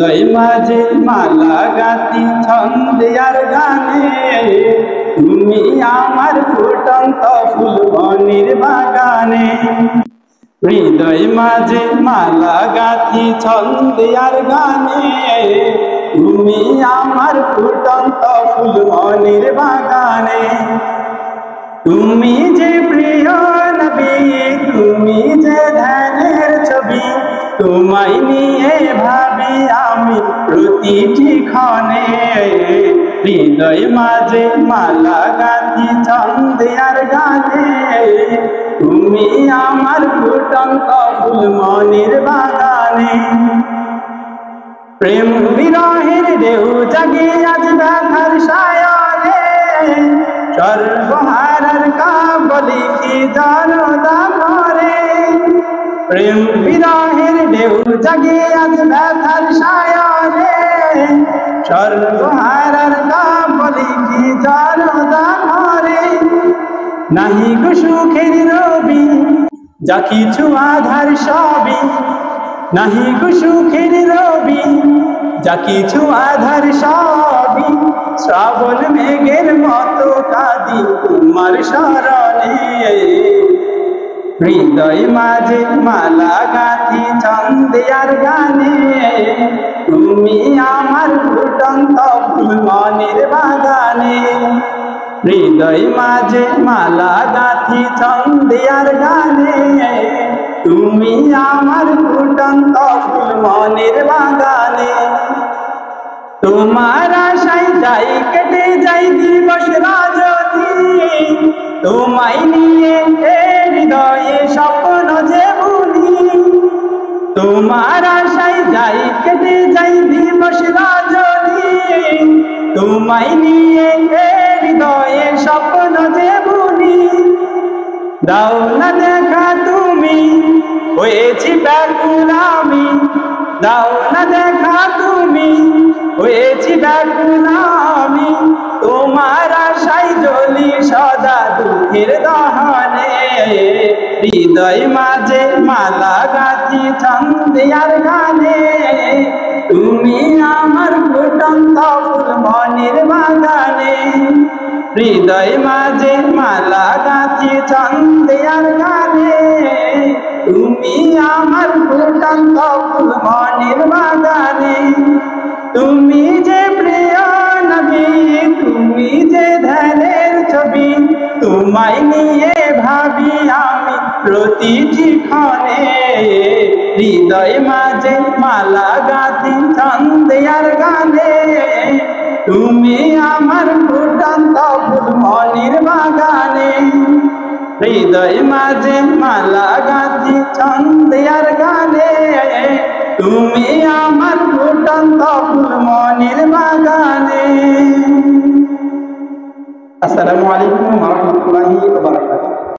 হৃদয় মাঝে মালা গাতি ছন্দে আর গানে, তুমি আমার ফুটন্ত ফুল বনের বাগানে। হৃদয় মাঝে মালা গাতি ছন্দে আর গানে, তুমি আমার ফুটন্ত ফুল বনের বাগানে। তুমি যে প্রিয় নবী, তুমি যে ধ্যানের ছবি, তোমায় নিয়ে ভাবি আমি প্রতিটি ক্ষণে। হৃদয় মাঝে মালা গাঁথি ছন্দে আর গানে, তুমি আমার ফুটন্ত ফুল মনের বাগানে। প্রেম বিরহের ঢেউ জাগে আজ ব্যথার সায়রে, সর্বহারার কাবলি কি জনতা করে। প্রেম বিরহের ঢেউ জাগে আজ ব্যথার সায়রে, সর্বহারার কাবলি কি জনতা করে। নাহি গো সুখের রবি, যা কিছু আধার সবই, নাহি গো সুখের রবি, যা কিছু আধার সবই। শ্রাবণ মেঘের মতো কাঁদি তোমার শরণে। হৃদয় মাঝে মালা গাঁথি ছন্দে আর গানে, তুমি আমার ফুটন্ত ফুল মনের বাগানে। হৃদয় মাঝে মালা গাঁথি ছন্দে আর গানে, তুমি আমার ফুটন্ত ফুল মনের বাগানে। তোমার আশায় যাই কেটে যাই দিবস রাজনী, তোমায় নিয়ে হৃদয়ে স্বপ্ন যে বুনি। তোমার আশায় যাই কেটে যাই দিবস রাজনী, তোমায় নিয়ে হৃদয়ে স্বপ্ন যে বুনি। দাও না দেখা তুমি, হয়েছি ব্যাকুল আমি, দাও না দেখা তুমি, হয়েছি ব্যাকুল আমি। তোমার আশায় জ্বলি সদা দুঃখের দহনে। হৃদয় মাঝে মালা গাঁথি ছন্দে আর গানে, তুমি আমার ফুটন্ত ফুল মনের বাগানে। হৃদয় মাঝে মালা গাঁথি ছন্দে আর গানে, তুমি আমার ফুটন্ত ফুল মনের বাগানে। তুমি যে প্রিয় নবী, তুমি যে ধ্যানের ছবি, তোমায় নিয়ে ভাবি আমি প্রতিটি ক্ষণে। হৃদয় মাঝে মালা গাঁথি ছন্দে আর গানে, তুমি আমার ফুটন্ত ফুল মনের বাগানে। হৃদয় মাঝে মালা গাঁথি ছন্দে আর গানে, তুমি আমার ফুটন্ত ফুল মনের বাগানে। আসসালামু আলাইকুম ওয়া রাহমাতুল্লাহি ওয়া বারাকাতুহু।